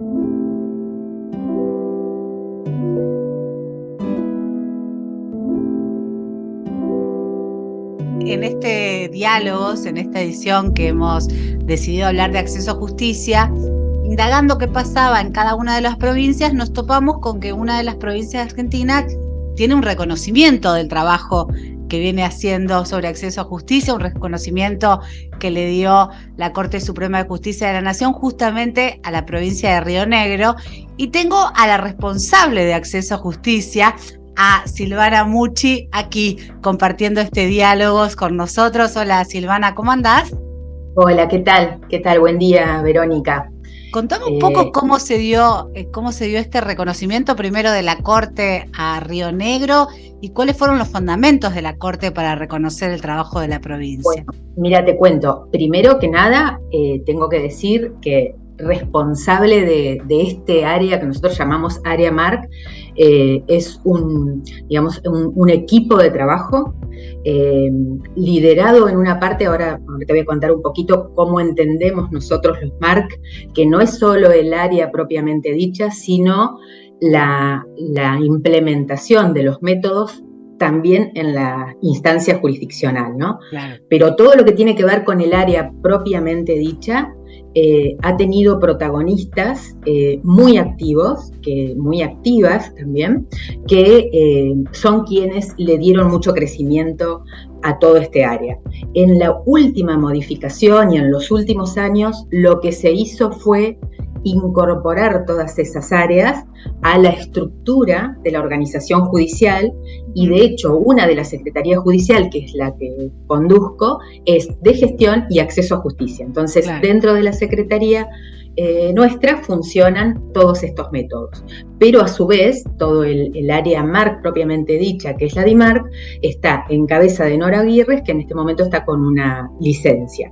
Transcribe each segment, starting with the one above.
En este diálogos, en esta edición que hemos decidido hablar de acceso a justicia, indagando qué pasaba en cada una de las provincias, nos topamos con que una de las provincias de Argentina tiene un reconocimiento del trabajo que viene haciendo sobre acceso a justicia, un reconocimiento que le dio la Corte Suprema de Justicia de la Nación justamente a la provincia de Río Negro. Y tengo a la responsable de acceso a justicia, a Silvana Mucci, aquí compartiendo este diálogo con nosotros. Hola Silvana, ¿cómo andás? Hola, ¿qué tal? ¿Qué tal? Buen día, Verónica. Contame un poco cómo se dio este reconocimiento primero de la Corte a Río Negro y cuáles fueron los fundamentos de la Corte para reconocer el trabajo de la provincia. Bueno, mira, te cuento. Primero que nada, tengo que decir que responsable de este área que nosotros llamamos Área Marc es un equipo de trabajo liderado en una parte. Ahora te voy a contar un poquito cómo entendemos nosotros los Marc, que no es solo el área propiamente dicha, sino la implementación de los métodos también en la instancia jurisdiccional, ¿no? Claro. Pero todo lo que tiene que ver con el área propiamente dicha ha tenido protagonistas muy activos, muy activas también, que son quienes le dieron mucho crecimiento a todo este área. En la última modificación y en los últimos años, lo que se hizo fue incorporar todas esas áreas a la estructura de la organización judicial, y de hecho una de las secretarías judicial, que es la que conduzco, es de gestión y acceso a justicia. Entonces, claro, dentro de la secretaría nuestra funcionan todos estos métodos, pero a su vez todo el área Marc propiamente dicha, que es la DIMARC, está en cabeza de Nora Aguirre, que en este momento está con una licencia,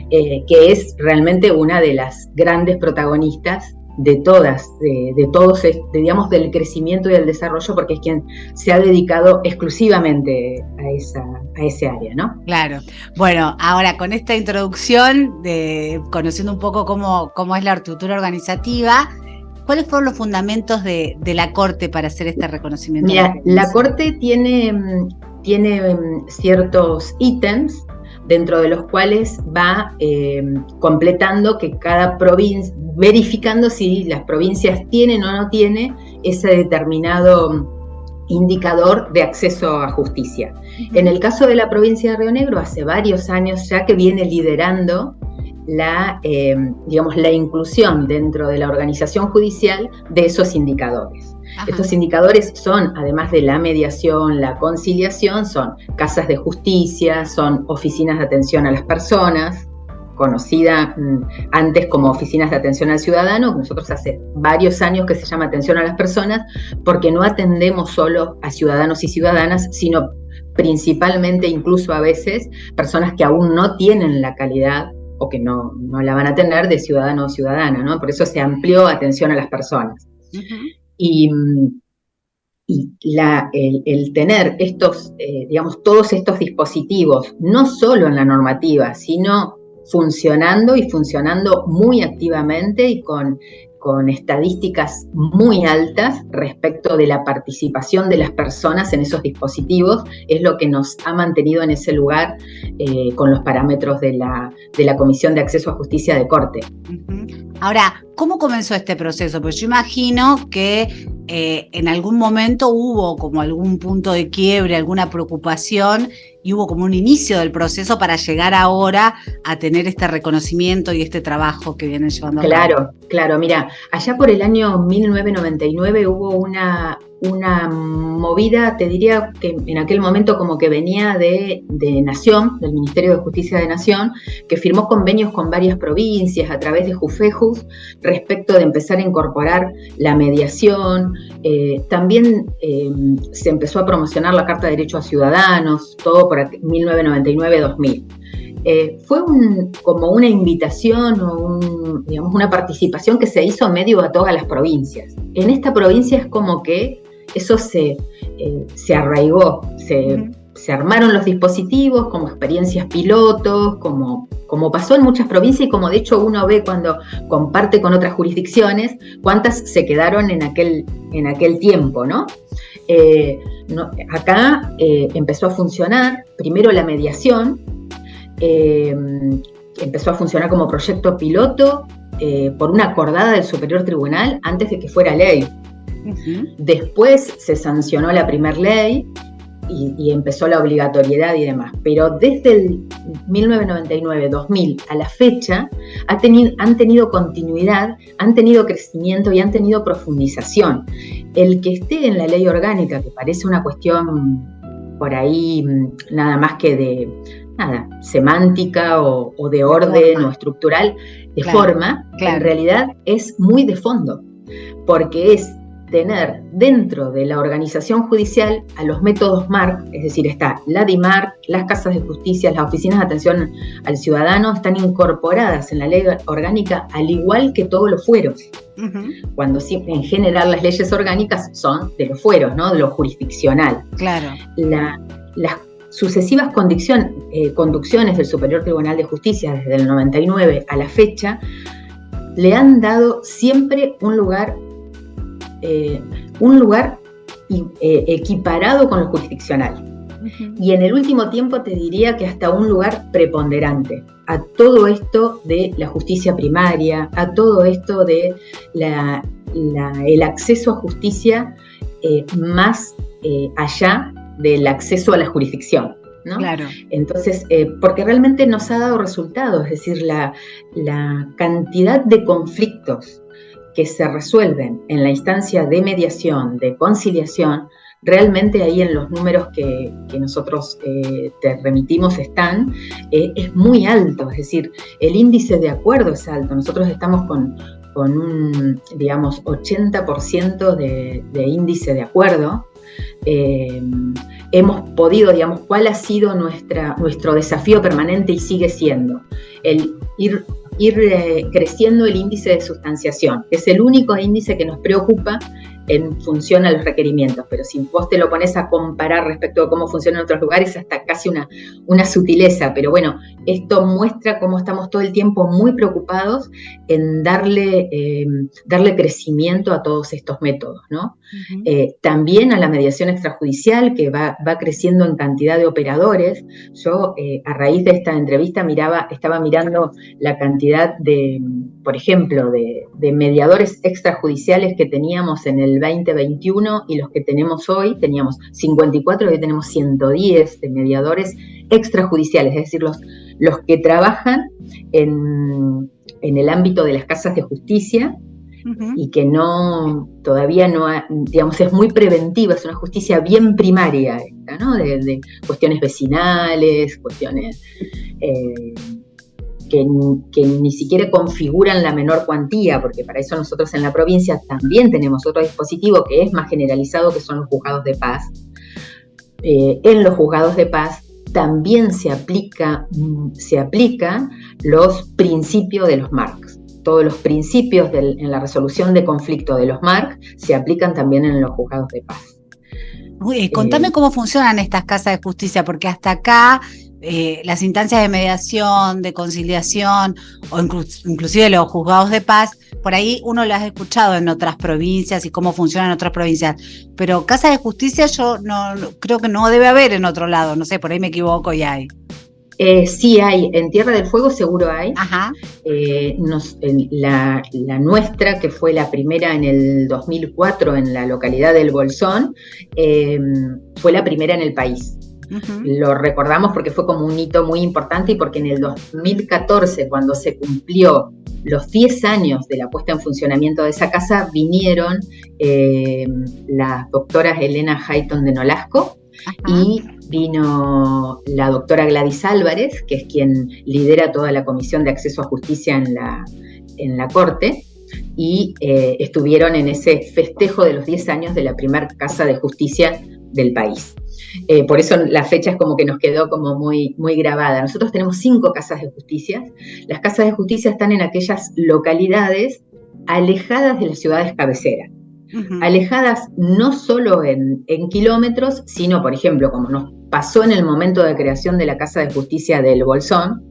que es realmente una de las grandes protagonistas de todos, digamos, del crecimiento y del desarrollo, porque es quien se ha dedicado exclusivamente a ese área, ¿no? Claro. Bueno, ahora con esta introducción, conociendo un poco cómo es la estructura organizativa, ¿cuáles fueron los fundamentos de la Corte para hacer este reconocimiento? Mira, la Corte tiene ciertos ítems dentro de los cuales va completando que cada provincia, verificando si las provincias tienen o no tienen ese determinado indicador de acceso a justicia. En el caso de la provincia de Río Negro, hace varios años ya que viene liderando la inclusión dentro de la organización judicial de esos indicadores. Ajá. Estos indicadores son, además de la mediación, la conciliación, son casas de justicia, son oficinas de atención a las personas, conocida antes como oficinas de atención al ciudadano. Nosotros hace varios años que se llama atención a las personas, porque no atendemos solo a ciudadanos y ciudadanas, sino principalmente, incluso a veces, personas que aún no tienen la calidad o que no la van a tener de ciudadano o ciudadana, ¿no? Por eso se amplió atención a las personas. Uh-huh. Y el tener estos, todos estos dispositivos, no solo en la normativa, sino funcionando muy activamente y con estadísticas muy altas respecto de la participación de las personas en esos dispositivos, es lo que nos ha mantenido en ese lugar con los parámetros de la Comisión de Acceso a Justicia de Corte. Ahora, ¿cómo comenzó este proceso? Pues yo imagino que en algún momento hubo como algún punto de quiebre, alguna preocupación, y hubo como un inicio del proceso para llegar ahora a tener este reconocimiento y este trabajo que vienen llevando a cabo. Claro, mira, allá por el año 1999 hubo una movida, te diría que en aquel momento como que venía de Nación, del Ministerio de Justicia de Nación, que firmó convenios con varias provincias a través de JUFEJUS respecto de empezar a incorporar la mediación. También se empezó a promocionar la Carta de Derechos a Ciudadanos, todo por 1999-2000. Fue como una invitación o una participación que se hizo medio a todas las provincias. En esta provincia es como que eso se arraigó, se armaron los dispositivos como experiencias pilotos, como pasó en muchas provincias y como de hecho uno ve cuando comparte con otras jurisdicciones, cuántas se quedaron en aquel tiempo, ¿no? Acá empezó a funcionar primero la mediación, empezó a funcionar como proyecto piloto por una acordada del Superior Tribunal antes de que fuera ley. Uh-huh. Después se sancionó la primer ley y empezó la obligatoriedad y demás. Pero desde el 1999-2000 a la fecha han tenido continuidad, han tenido crecimiento y han tenido profundización. El que esté en la ley orgánica, que parece una cuestión por ahí nada más que de semántica o de orden o estructural, de forma, en realidad es muy de fondo, porque es tener dentro de la organización judicial a los métodos MARC, es decir, está la DIMARC, las casas de justicia, las oficinas de atención al ciudadano, están incorporadas en la ley orgánica al igual que todos los fueros. Uh-huh. Cuando en general las leyes orgánicas son de los fueros, ¿no? De lo jurisdiccional. Claro. Las sucesivas conducciones del Superior Tribunal de Justicia desde el 99 a la fecha le han dado siempre un lugar equiparado con lo jurisdiccional. Uh-huh. Y en el último tiempo te diría que hasta un lugar preponderante a todo esto de la justicia primaria, a todo esto de el acceso a justicia más allá del acceso a la jurisdicción, ¿no? Claro. Entonces, porque realmente nos ha dado resultados, es decir, la cantidad de conflictos que se resuelven en la instancia de mediación, de conciliación, realmente ahí en los números que nosotros te remitimos están, es muy alto, es decir, el índice de acuerdo es alto. Nosotros estamos con un, digamos, 80% de índice de acuerdo. Hemos podido, digamos, ¿cuál ha sido nuestro desafío permanente y sigue siendo? El ir creciendo el índice de sustanciación. Es el único índice que nos preocupa en función a los requerimientos, pero si vos te lo pones a comparar respecto a cómo funciona en otros lugares, hasta casi una sutileza, pero bueno, esto muestra cómo estamos todo el tiempo muy preocupados en darle crecimiento a todos estos métodos, ¿no? Uh-huh. También a la mediación extrajudicial, que va creciendo en cantidad de operadores. Yo, a raíz de esta entrevista, estaba mirando la cantidad de, por ejemplo, de mediadores extrajudiciales que teníamos en el 2021 y los que tenemos hoy. Teníamos 54 y hoy tenemos 110 de mediadores extrajudiciales, es decir, los que trabajan en el ámbito de las casas de justicia. Uh-huh. Y que todavía no, digamos, es muy preventiva, es una justicia bien primaria esta, ¿no? De cuestiones vecinales, cuestiones que ni siquiera configuran la menor cuantía, porque para eso nosotros en la provincia también tenemos otro dispositivo que es más generalizado, que son los juzgados de paz. En los juzgados de paz también se aplican los principios de los MARC. Todos los principios en la resolución de conflicto de los MARC se aplican también en los juzgados de paz. Uy, contame cómo funcionan estas casas de justicia, porque hasta acá las instancias de mediación, de conciliación o inclusive los juzgados de paz, por ahí uno lo has escuchado en otras provincias y cómo funcionan en otras provincias, pero casa de justicia yo no creo que no debe haber en otro lado, no sé, por ahí me equivoco y hay. Sí hay, en Tierra del Fuego seguro hay. Ajá. La nuestra, que fue la primera en el 2004 en la localidad del Bolsón, fue la primera en el país. Uh-huh. Lo recordamos porque fue como un hito muy importante y porque en el 2014, cuando se cumplió los 10 años de la puesta en funcionamiento de esa casa, vinieron las doctoras Elena Hayton de Nolasco. Ajá. Y vino la doctora Gladys Álvarez, que es quien lidera toda la Comisión de Acceso a Justicia en la Corte, y estuvieron en ese festejo de los 10 años de la primera casa de justicia del país. Por eso la fecha es como que nos quedó como muy, muy grabada. Nosotros tenemos 5 casas de justicia. Las casas de justicia están en aquellas localidades alejadas de las ciudades cabeceras. Uh-huh. Alejadas no solo en kilómetros, sino, por ejemplo, como pasó en el momento de creación de la Casa de Justicia del Bolsón,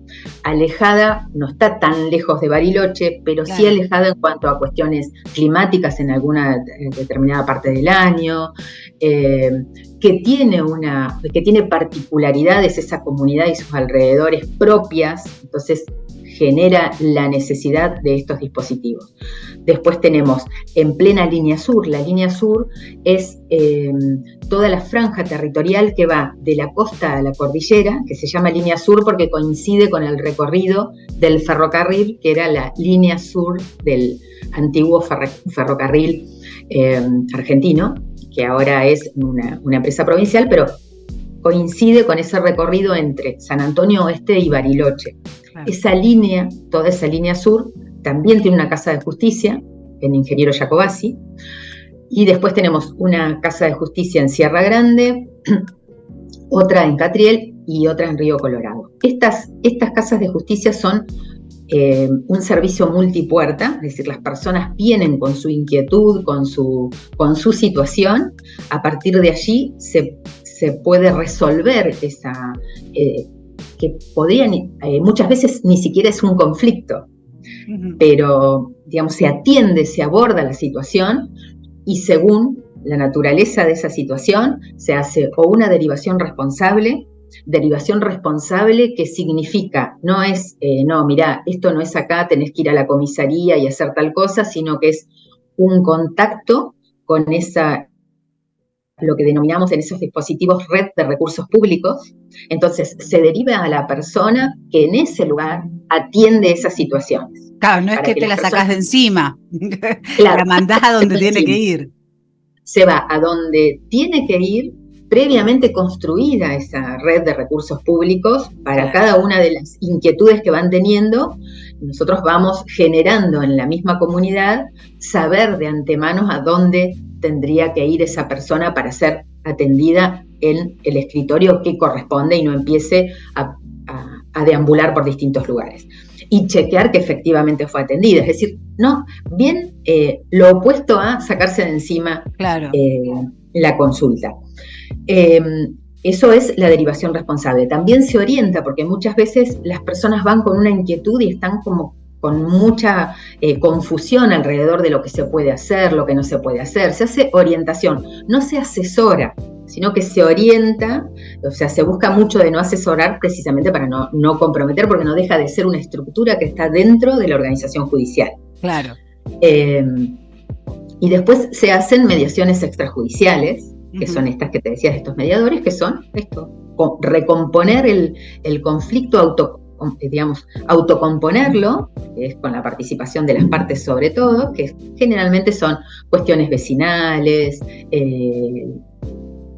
alejada, no está tan lejos de Bariloche, pero claro, sí alejada en cuanto a cuestiones climáticas en alguna determinada parte del año, que tiene particularidades esa comunidad y sus alrededores propias, entonces genera la necesidad de estos dispositivos. Después tenemos en plena línea sur, la línea sur es toda la franja territorial que va de la costa a la cordillera, que se llama línea sur porque coincide con el recorrido del ferrocarril, que era la línea sur del antiguo ferrocarril argentino, que ahora es una empresa provincial, pero coincide con ese recorrido entre San Antonio Oeste y Bariloche. Claro. Esa línea, toda esa línea sur, también tiene una casa de justicia, en Ingeniero Jacobacci, y después tenemos una casa de justicia en Sierra Grande, otra en Catriel y otra en Río Colorado. Estas casas de justicia son un servicio multipuerta, es decir, las personas vienen con su inquietud, con su situación, a partir de allí se puede resolver esa, que podrían, muchas veces ni siquiera es un conflicto, pero digamos, se atiende, se aborda la situación y según la naturaleza de esa situación se hace o una derivación responsable que significa, no es, no, mirá, esto no es acá, tenés que ir a la comisaría y hacer tal cosa, sino que es un contacto con esa, lo que denominamos en esos dispositivos red de recursos públicos, entonces se deriva a la persona que en ese lugar atiende esas situaciones. Claro, no es que te la sacás de encima, claro, la mandás a donde tiene que ir. Se va a donde tiene que ir, previamente construida esa red de recursos públicos para cada una de las inquietudes que van teniendo. Nosotros vamos generando en la misma comunidad saber de antemano a dónde tendría que ir esa persona para ser atendida en el escritorio que corresponde y no empiece a deambular por distintos lugares. Y chequear que efectivamente fue atendida. Es decir, no, bien lo opuesto a sacarse de encima la consulta. Eso es la derivación responsable. También se orienta, porque muchas veces las personas van con una inquietud y están como con mucha confusión alrededor de lo que se puede hacer, lo que no se puede hacer. Se hace orientación, no se asesora, sino que se orienta, o sea, se busca mucho de no asesorar precisamente para no comprometer, porque no deja de ser una estructura que está dentro de la organización judicial. Claro. Y después se hacen mediaciones extrajudiciales, que son estas que te decías, estos mediadores, que son esto, recomponer el conflicto, autocomponerlo, que es con la participación de las partes sobre todo, que generalmente son cuestiones vecinales,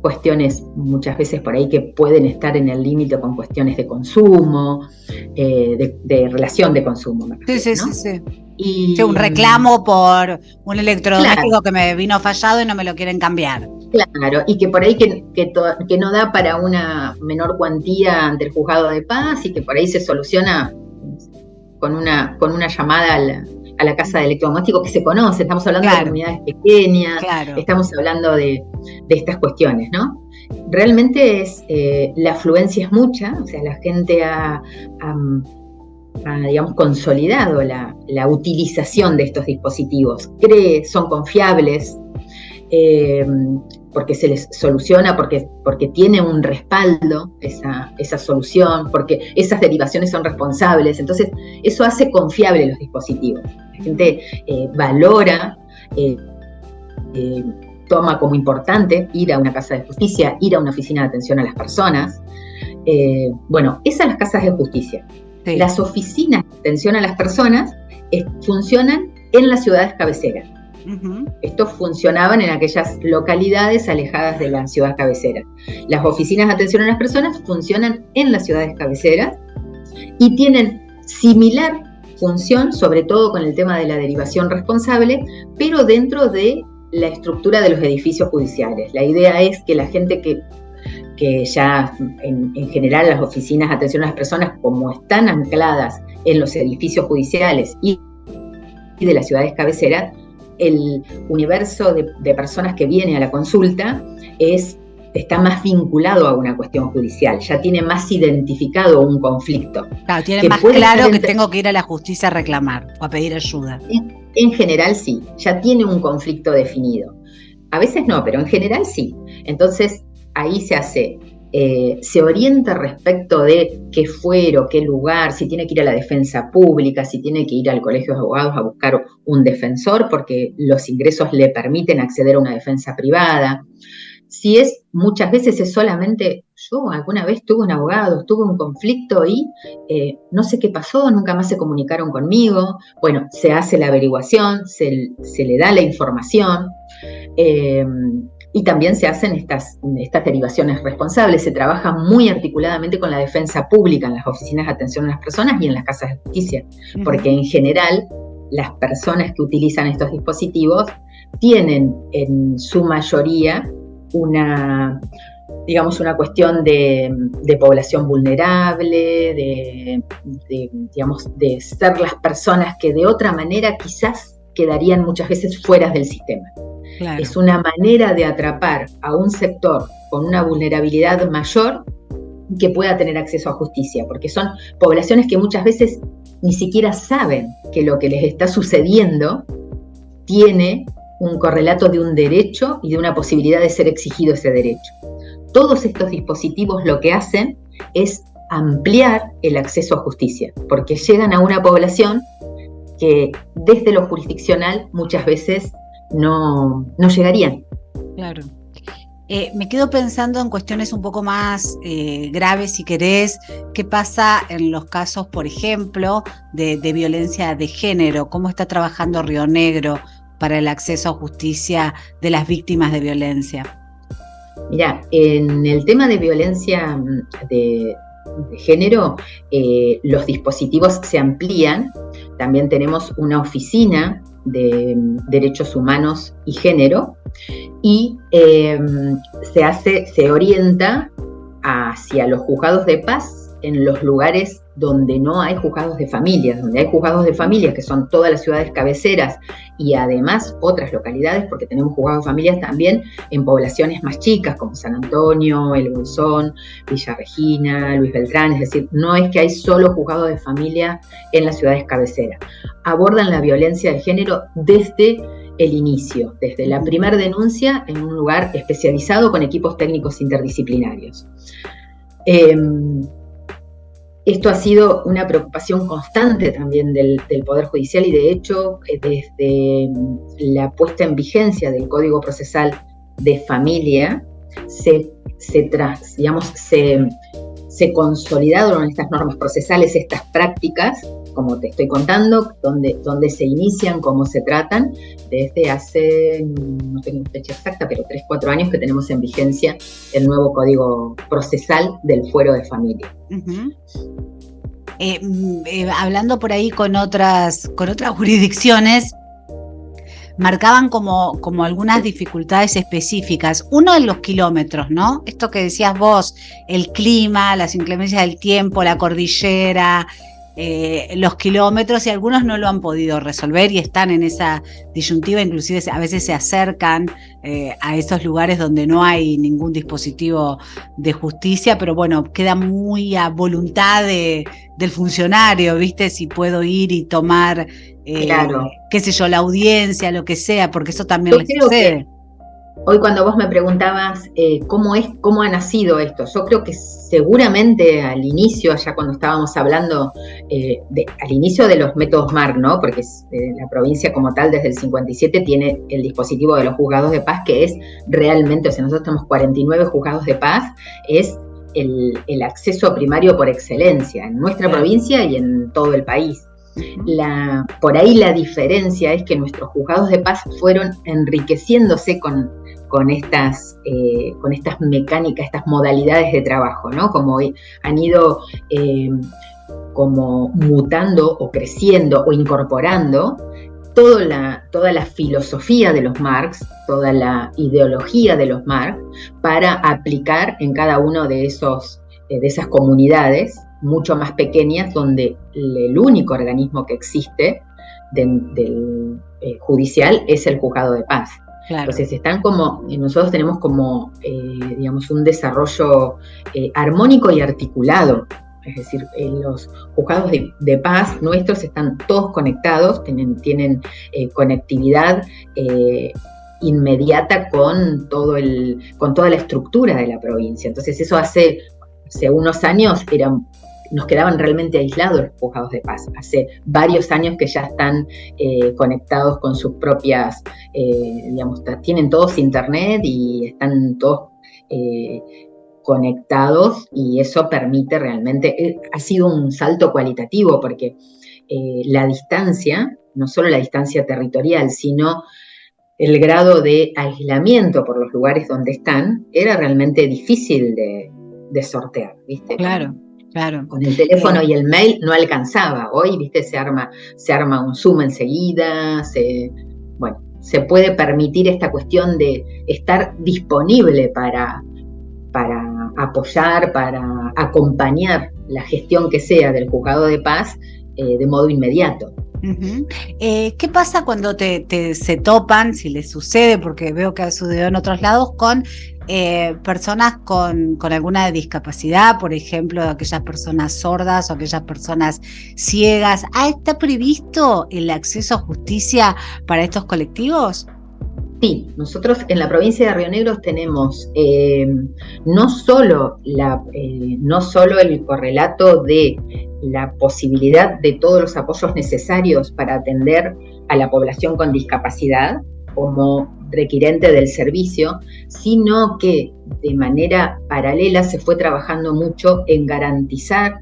cuestiones muchas veces por ahí que pueden estar en el límite con cuestiones de consumo, de relación de consumo. Sí. Y un reclamo por un electrodoméstico que me vino fallado y no me lo quieren cambiar. Claro, y que por ahí que no da para una menor cuantía ante el juzgado de paz y que por ahí se soluciona con una llamada a la casa de electrodoméstico que se conoce. Estamos hablando de comunidades pequeñas, estamos hablando de estas cuestiones, ¿no? Realmente la afluencia es mucha, o sea, la gente ha digamos, consolidado la utilización de estos dispositivos. Son confiables, porque se les soluciona, porque tiene un respaldo esa solución, porque esas derivaciones son responsables. Entonces, eso hace confiable los dispositivos. La gente valora, toma como importante ir a una casa de justicia, ir a una oficina de atención a las personas. Bueno, esas son las casas de justicia. Sí. Las oficinas de atención a las personas funcionan en las ciudades cabeceras. Estos funcionaban en aquellas localidades alejadas de la ciudad cabecera. Las oficinas de atención a las personas funcionan en las ciudades cabeceras y tienen similar función, sobre todo con el tema de la derivación responsable, pero dentro de la estructura de los edificios judiciales. La idea es que la gente que ya en general las oficinas de atención a las personas, como están ancladas en los edificios judiciales y de las ciudades cabeceras, el universo de personas que viene a la consulta es está más vinculado a una cuestión judicial, ya tiene más identificado un conflicto. Claro, tiene más claro que tengo que ir a la justicia a reclamar o a pedir ayuda. En general sí, ya tiene un conflicto definido. A veces no, pero en general sí. Entonces ahí se orienta respecto de qué fuero, qué lugar, si tiene que ir a la defensa pública, si tiene que ir al colegio de abogados a buscar un defensor porque los ingresos le permiten acceder a una defensa privada. Si muchas veces es solamente, yo alguna vez tuve un abogado, tuve un conflicto y no sé qué pasó, nunca más se comunicaron conmigo. Bueno, se hace la averiguación, se le da la información. Y también se hacen estas derivaciones responsables. Se trabaja muy articuladamente con la defensa pública en las oficinas de atención a las personas y en las casas de justicia, porque en general las personas que utilizan estos dispositivos tienen en su mayoría una cuestión de población vulnerable, de ser las personas que de otra manera quizás quedarían muchas veces fuera del sistema. Claro. Es una manera de atrapar a un sector con una vulnerabilidad mayor que pueda tener acceso a justicia, porque son poblaciones que muchas veces ni siquiera saben que lo que les está sucediendo tiene un correlato de un derecho y de una posibilidad de ser exigido ese derecho. Todos estos dispositivos lo que hacen es ampliar el acceso a justicia, porque llegan a una población que desde lo jurisdiccional muchas veces no llegarían. Claro. Me quedo pensando en cuestiones un poco más graves, si querés. ¿Qué pasa en los casos, por ejemplo, de violencia de género? ¿Cómo está trabajando Río Negro para el acceso a justicia de las víctimas de violencia? Mirá, en el tema de violencia de género, los dispositivos se amplían. También tenemos una oficina de derechos humanos y género y se orienta hacia los juzgados de paz en los lugares donde no hay juzgados de familias, donde hay juzgados de familias que son todas las ciudades cabeceras y además otras localidades, porque tenemos juzgados de familias también en poblaciones más chicas como San Antonio, El Bolsón, Villa Regina, Luis Beltrán, es decir, no es que hay solo juzgados de familia en las ciudades cabeceras. Abordan la violencia de género desde el inicio, desde la primera denuncia en un lugar especializado con equipos técnicos interdisciplinarios. Esto ha sido una preocupación constante también del Poder Judicial y de hecho desde la puesta en vigencia del Código Procesal de Familia se consolidaron estas normas procesales, estas prácticas, como te estoy contando, donde se inician, cómo se tratan, desde hace, no tengo fecha exacta, pero 3-4 años que tenemos en vigencia el nuevo Código Procesal del Fuero de Familia. Uh-huh. Hablando por ahí con otras jurisdicciones, marcaban como algunas dificultades específicas. Uno de los kilómetros, ¿no? Esto que decías vos, el clima, las inclemencias del tiempo, la cordillera, los kilómetros, y algunos no lo han podido resolver y están en esa disyuntiva, inclusive a veces se acercan a esos lugares donde no hay ningún dispositivo de justicia, pero bueno, queda muy a voluntad del funcionario, ¿viste? Si puedo ir y tomar, claro, qué sé yo, la audiencia, lo que sea, porque eso también les sucede. Hoy cuando vos me preguntabas cómo ha nacido esto, yo creo que seguramente al inicio, allá cuando estábamos hablando, al inicio de los métodos MARC, ¿no? Porque la provincia como tal desde el 57 tiene el dispositivo de los juzgados de paz, que es realmente, o sea, nosotros tenemos 49 juzgados de paz, es el acceso primario por excelencia en nuestra provincia y en todo el país. Por ahí la diferencia es que nuestros juzgados de paz fueron enriqueciéndose con estas mecánicas, estas modalidades de trabajo, ¿no? Como han ido como mutando o creciendo o incorporando toda la filosofía de los MARCs, toda la ideología de los MARC para aplicar en cada uno de esas comunidades mucho más pequeñas, donde el único organismo que existe del judicial es el juzgado de paz. Claro. Entonces están como, nosotros tenemos como, digamos, un desarrollo armónico y articulado. Es decir, los juzgados de paz nuestros están todos conectados, tienen conectividad inmediata con toda la estructura de la provincia. Entonces eso hace unos años nos quedaban realmente aislados los juzgados de paz. Hace varios años que ya están conectados con sus propias, digamos, tienen todos internet y están todos conectados, y eso permite realmente, ha sido un salto cualitativo, porque la distancia, no solo la distancia territorial, sino el grado de aislamiento por los lugares donde están, era realmente difícil de sortear, ¿viste? Claro. Con el teléfono y el mail no alcanzaba. Hoy, viste, se arma un Zoom enseguida, se puede permitir esta cuestión de estar disponible para apoyar, para acompañar la gestión que sea del juzgado de paz de modo inmediato. Uh-huh. ¿Qué pasa cuando se topan, si les sucede, porque veo que ha sucedido en otros lados, con personas con alguna discapacidad, por ejemplo, aquellas personas sordas o aquellas personas ciegas? ¿Está previsto el acceso a justicia para estos colectivos? Sí, nosotros en la provincia de Río Negro tenemos no solo el correlato de la posibilidad de todos los apoyos necesarios para atender a la población con discapacidad como requirente del servicio, sino que de manera paralela se fue trabajando mucho en garantizar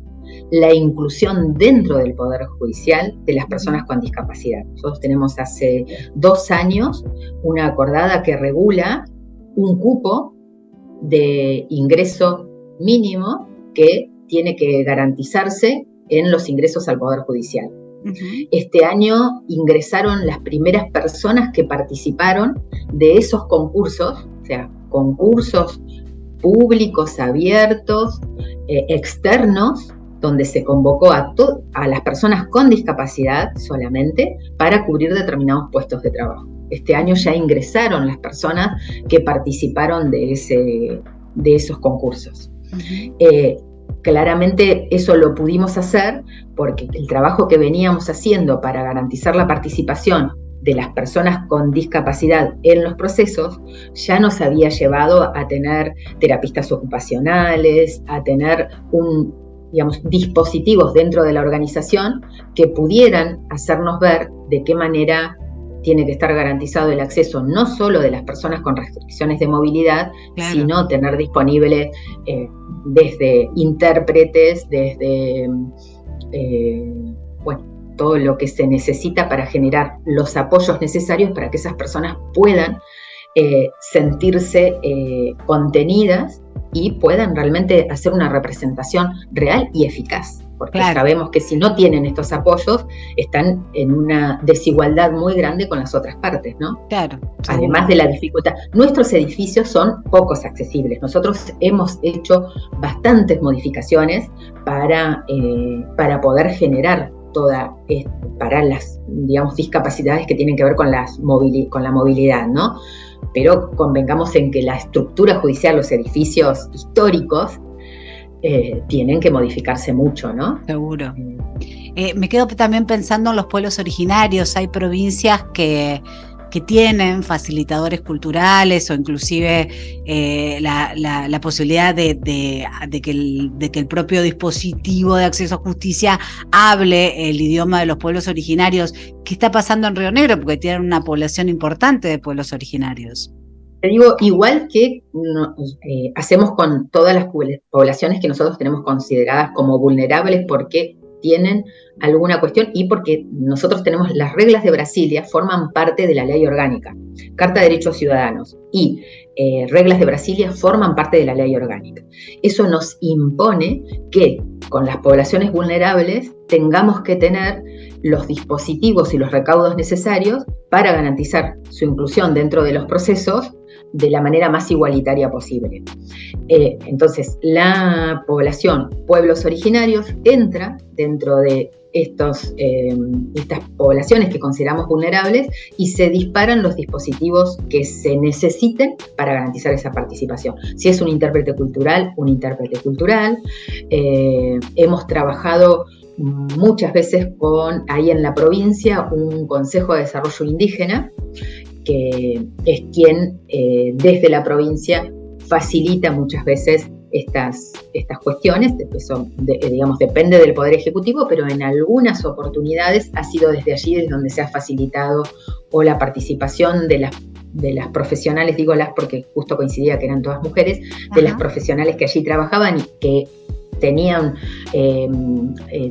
la inclusión dentro del Poder Judicial de las personas con discapacidad. Nosotros tenemos hace 2 años una acordada que regula un cupo de ingreso mínimo que tiene que garantizarse en los ingresos al Poder Judicial. Uh-huh. Este año ingresaron las primeras personas que participaron de esos concursos, o sea, concursos públicos, abiertos, externos, donde se convocó a las personas con discapacidad solamente para cubrir determinados puestos de trabajo. Este año ya ingresaron las personas que participaron de esos concursos. Uh-huh. Claramente eso lo pudimos hacer porque el trabajo que veníamos haciendo para garantizar la participación de las personas con discapacidad en los procesos ya nos había llevado a tener terapistas ocupacionales, a tener dispositivos dentro de la organización que pudieran hacernos ver de qué manera tiene que estar garantizado el acceso no solo de las personas con restricciones de movilidad, claro, sino tener disponible desde intérpretes, desde todo lo que se necesita para generar los apoyos necesarios para que esas personas puedan sentirse contenidas y puedan realmente hacer una representación real y eficaz. Porque claro, sabemos que si no tienen estos apoyos, están en una desigualdad muy grande con las otras partes, ¿no? Claro. Además de la dificultad. Nuestros edificios son pocos accesibles. Nosotros hemos hecho bastantes modificaciones para poder generar para las, discapacidades que tienen que ver con la movilidad, ¿no? Pero convengamos en que la estructura judicial, los edificios históricos, tienen que modificarse mucho, ¿no? Seguro. Me quedo también pensando en los pueblos originarios. Hay provincias que tienen facilitadores culturales o inclusive la posibilidad de que el propio dispositivo de acceso a justicia hable el idioma de los pueblos originarios. ¿Qué está pasando en Río Negro? Porque tienen una población importante de pueblos originarios. Te digo, igual que hacemos con todas las poblaciones que nosotros tenemos consideradas como vulnerables porque tienen alguna cuestión y porque nosotros tenemos las reglas de Brasilia, forman parte de la ley orgánica. Carta de Derechos Ciudadanos y reglas de Brasilia forman parte de la ley orgánica. Eso nos impone que con las poblaciones vulnerables tengamos que tener los dispositivos y los recaudos necesarios para garantizar su inclusión dentro de los procesos de la manera más igualitaria posible. Entonces, la población, pueblos originarios, entra dentro de estas poblaciones que consideramos vulnerables y se disparan los dispositivos que se necesiten para garantizar esa participación. Si es un intérprete cultural, un intérprete cultural. Hemos trabajado muchas veces ahí en la provincia, un Consejo de Desarrollo Indígena, que es quien desde la provincia facilita muchas veces estas cuestiones. Eso, digamos, depende del Poder Ejecutivo, pero en algunas oportunidades ha sido desde allí desde donde se ha facilitado o la participación de las profesionales, digo las porque justo coincidía que eran todas mujeres, de las profesionales que allí trabajaban y que tenían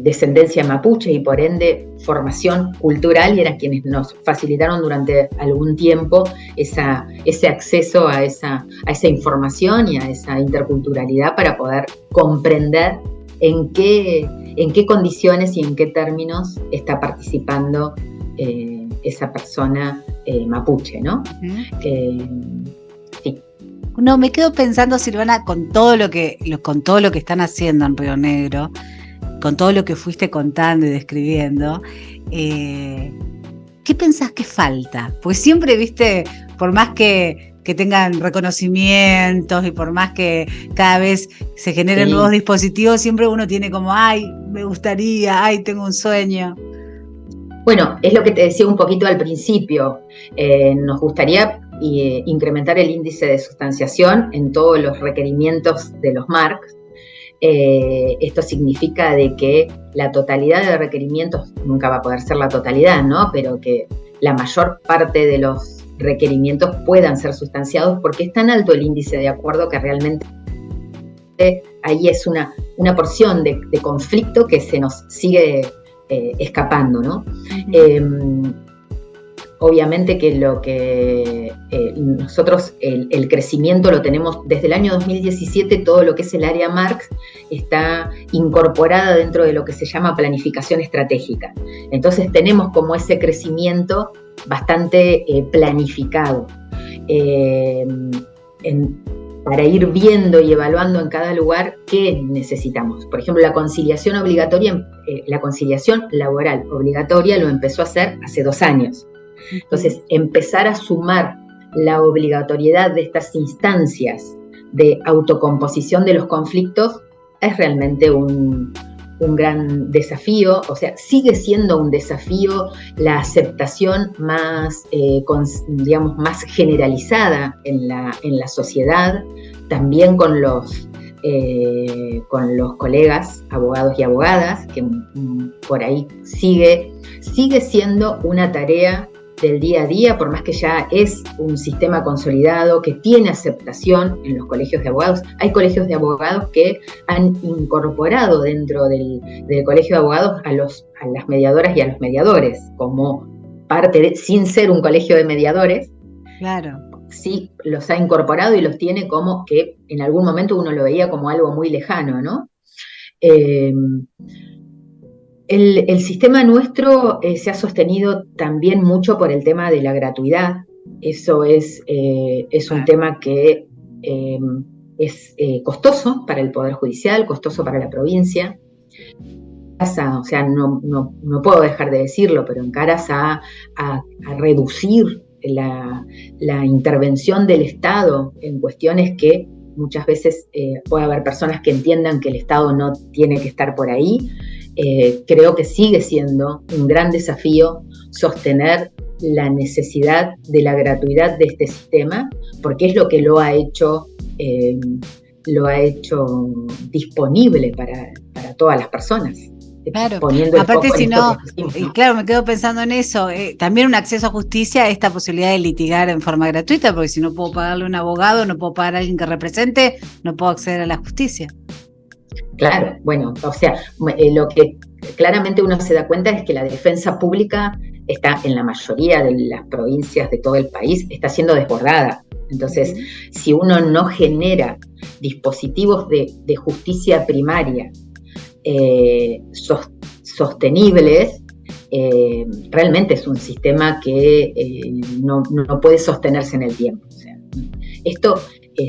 descendencia mapuche y por ende formación cultural, y eran quienes nos facilitaron durante algún tiempo ese acceso a esa información y a esa interculturalidad para poder comprender en qué condiciones y en qué términos está participando esa persona mapuche, ¿no? Sí. No, me quedo pensando, Silvana, con todo lo que están haciendo en Río Negro, con todo lo que fuiste contando y describiendo, ¿qué pensás que falta? Pues siempre, viste, por más que tengan reconocimientos y por más que cada vez se generen nuevos dispositivos, siempre uno tiene como, ay, me gustaría, ay, tengo un sueño. Bueno, es lo que te decía un poquito al principio. Nos gustaría incrementar el índice de sustanciación en todos los requerimientos de los MARC. Esto significa de que la totalidad de requerimientos, nunca va a poder ser la totalidad, ¿no? Pero que la mayor parte de los requerimientos puedan ser sustanciados, porque es tan alto el índice de acuerdo que realmente ahí es una porción de conflicto que se nos sigue escapando, ¿no? Obviamente que lo que nosotros el crecimiento lo tenemos desde el año 2017, todo lo que es el área MARC está incorporada dentro de lo que se llama planificación estratégica. Entonces tenemos como ese crecimiento bastante planificado para ir viendo y evaluando en cada lugar qué necesitamos. Por ejemplo, la conciliación obligatoria, la conciliación laboral obligatoria lo empezó a hacer hace 2 años. Entonces, empezar a sumar la obligatoriedad de estas instancias de autocomposición de los conflictos es realmente un gran desafío. O sea, sigue siendo un desafío la aceptación más, digamos, más generalizada en la sociedad, también con los colegas abogados y abogadas, que por ahí sigue siendo una tarea del día a día, por más que ya es un sistema consolidado que tiene aceptación en los colegios de abogados. Hay colegios de abogados que han incorporado dentro del colegio de abogados a las mediadoras y a los mediadores como parte sin ser un colegio de mediadores. Claro. Sí, los ha incorporado y los tiene como que en algún momento uno lo veía como algo muy lejano, ¿no? El sistema nuestro se ha sostenido también mucho por el tema de la gratuidad. Eso es un tema que es costoso para el Poder Judicial, costoso para la provincia. O sea, no puedo dejar de decirlo, pero en caras a reducir la intervención del Estado en cuestiones que muchas veces puede haber personas que entiendan que el Estado no tiene que estar por ahí. Creo que sigue siendo un gran desafío sostener la necesidad de la gratuidad de este sistema, porque es lo que lo ha hecho disponible para todas las personas. Claro, aparte si no, claro, me quedo pensando en eso, también un acceso a justicia, esta posibilidad de litigar en forma gratuita, porque si no puedo pagarle a un abogado, no puedo pagar a alguien que represente, no puedo acceder a la justicia. Claro, bueno, o sea, lo que claramente uno se da cuenta es que la defensa pública está en la mayoría de las provincias de todo el país, está siendo desbordada. Entonces, si uno no genera dispositivos de justicia primaria sostenibles, realmente es un sistema que no puede sostenerse en el tiempo. O sea, esto,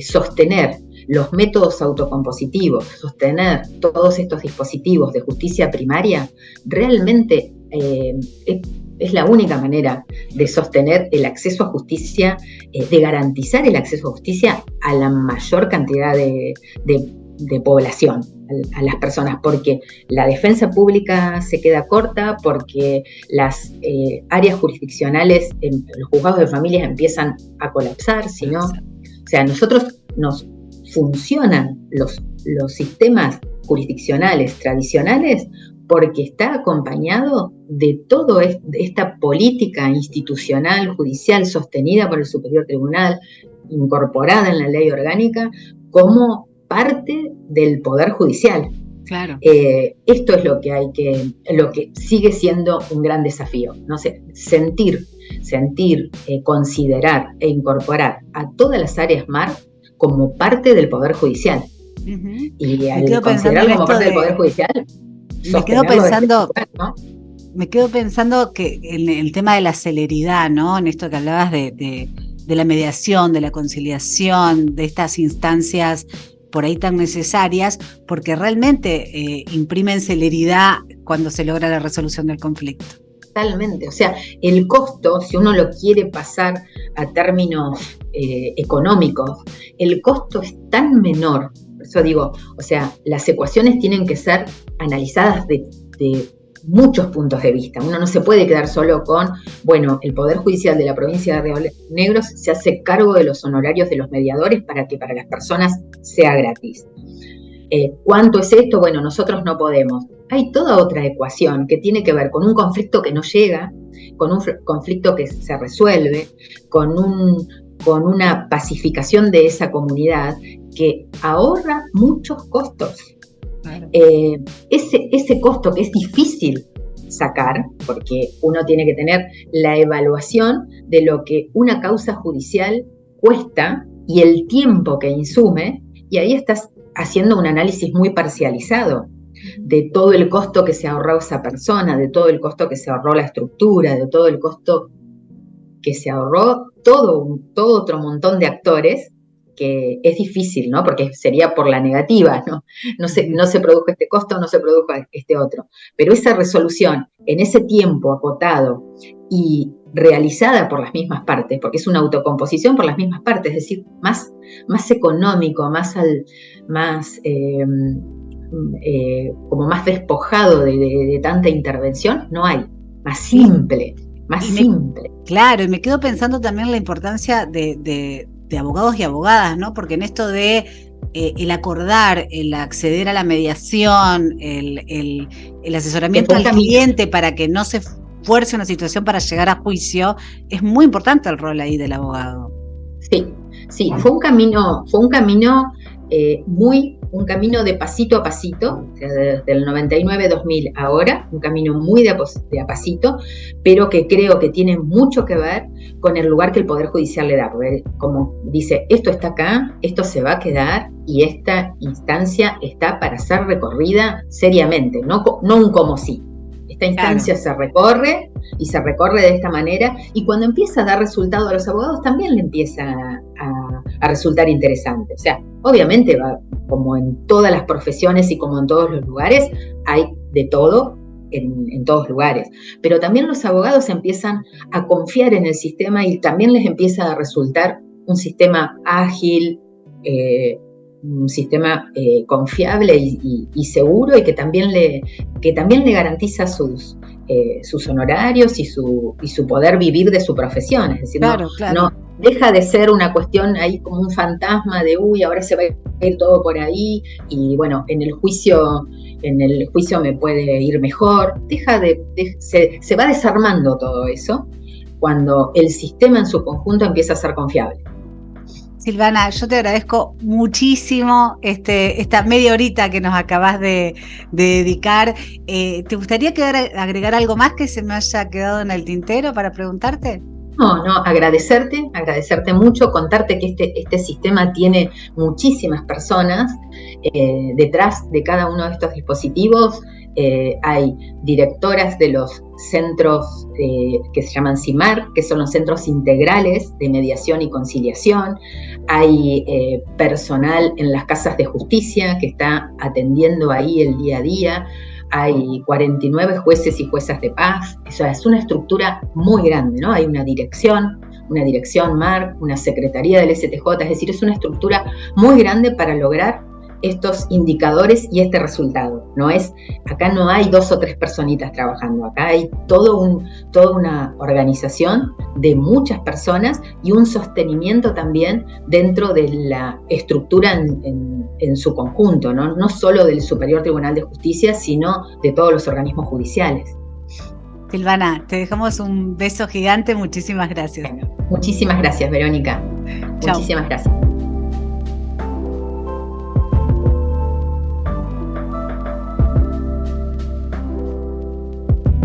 sostener los métodos autocompositivos, sostener todos estos dispositivos de justicia primaria, realmente es la única manera de sostener el acceso a justicia, de garantizar el acceso a justicia a la mayor cantidad de población, a las personas, porque la defensa pública se queda corta, porque las áreas jurisdiccionales en los juzgados de familias empiezan a colapsar, ¿no? O sea, nosotros nos funcionan los sistemas jurisdiccionales tradicionales porque está acompañado de toda esta política institucional, judicial, sostenida por el Superior Tribunal, incorporada en la ley orgánica, como parte del Poder Judicial. Claro. Esto es lo que sigue siendo un gran desafío, ¿no? Sentir, considerar e incorporar a todas las áreas MAR como parte del Poder Judicial. Uh-huh. Y al considerarlo como parte del Poder Judicial, me quedo pensando que en el tema de la celeridad, ¿no? En esto que hablabas de la mediación, de la conciliación, de estas instancias por ahí tan necesarias, porque realmente imprimen celeridad cuando se logra la resolución del conflicto. Totalmente, o sea, el costo, si uno lo quiere pasar a términos económicos, el costo es tan menor. Por eso digo, o sea, las ecuaciones tienen que ser analizadas de muchos puntos de vista. Uno no se puede quedar solo con, bueno, el Poder Judicial de la provincia de Río Negro se hace cargo de los honorarios de los mediadores para que para las personas sea gratis. ¿Cuánto es esto? Bueno, nosotros no podemos. Hay toda otra ecuación que tiene que ver con un conflicto que no llega, con un conflicto que se resuelve, con una pacificación de esa comunidad que ahorra muchos costos. Claro. Ese costo que es difícil sacar, porque uno tiene que tener la evaluación de lo que una causa judicial cuesta y el tiempo que insume, y ahí estás haciendo un análisis muy parcializado de todo el costo que se ahorró esa persona, de todo el costo que se ahorró la estructura, de todo el costo que se ahorró todo otro montón de actores, que es difícil, ¿no? Porque sería por la negativa, ¿no? No se produjo este costo, no se produjo este otro. Pero esa resolución en ese tiempo acotado y realizada por las mismas partes, porque es una autocomposición por las mismas partes, es decir, más económico, como más despojado de tanta intervención, no hay. Más simple. Claro, y me quedo pensando también la importancia de abogados y abogadas, ¿no? Porque en esto de el acordar, el acceder a la mediación, el asesoramiento al cliente para que no se fuerce una situación para llegar a juicio, es muy importante el rol ahí del abogado. Sí, fue un camino un camino de pasito a pasito, desde el 99-2000 ahora, un camino muy de a pasito, pero que creo que tiene mucho que ver con el lugar que el Poder Judicial le da, porque como dice, esto está acá, esto se va a quedar y esta instancia está para ser recorrida seriamente, no un como sí. Esta instancia se recorre y se recorre de esta manera, y cuando empieza a dar resultado a los abogados también le empieza a resultar interesante. O sea, obviamente como en todas las profesiones y como en todos los lugares, hay de todo en todos lugares. Pero también los abogados empiezan a confiar en el sistema y también les empieza a resultar un sistema ágil, un sistema confiable y seguro, y que también le garantiza sus honorarios y su poder vivir de su profesión. Es decir, no deja de ser una cuestión ahí como un fantasma de ahora se va a ir todo por ahí, y bueno, en el juicio me puede ir mejor. Se va desarmando todo eso cuando el sistema en su conjunto empieza a ser confiable. Silvana, yo te agradezco muchísimo esta media horita que nos acabas de dedicar. ¿Te gustaría agregar algo más que se me haya quedado en el tintero para preguntarte? No, agradecerte mucho, contarte que este sistema tiene muchísimas personas detrás de cada uno de estos dispositivos. Hay directoras de los centros que se llaman CIMAR, que son los centros integrales de mediación y conciliación. Hay personal en las casas de justicia que está atendiendo ahí el día a día. Hay 49 jueces y juezas de paz. O sea, es una estructura muy grande, ¿no? Hay una dirección MARC, una secretaría del STJ, es decir, es una estructura muy grande para lograr estos indicadores y este resultado. Acá no hay 2 o 3 personitas trabajando, acá hay toda una organización de muchas personas y un sostenimiento también dentro de la estructura en su conjunto, no solo del Superior Tribunal de Justicia, sino de todos los organismos judiciales. Silvana, te dejamos un beso gigante, muchísimas gracias. Bueno, muchísimas gracias, Verónica. Chau. Muchísimas gracias.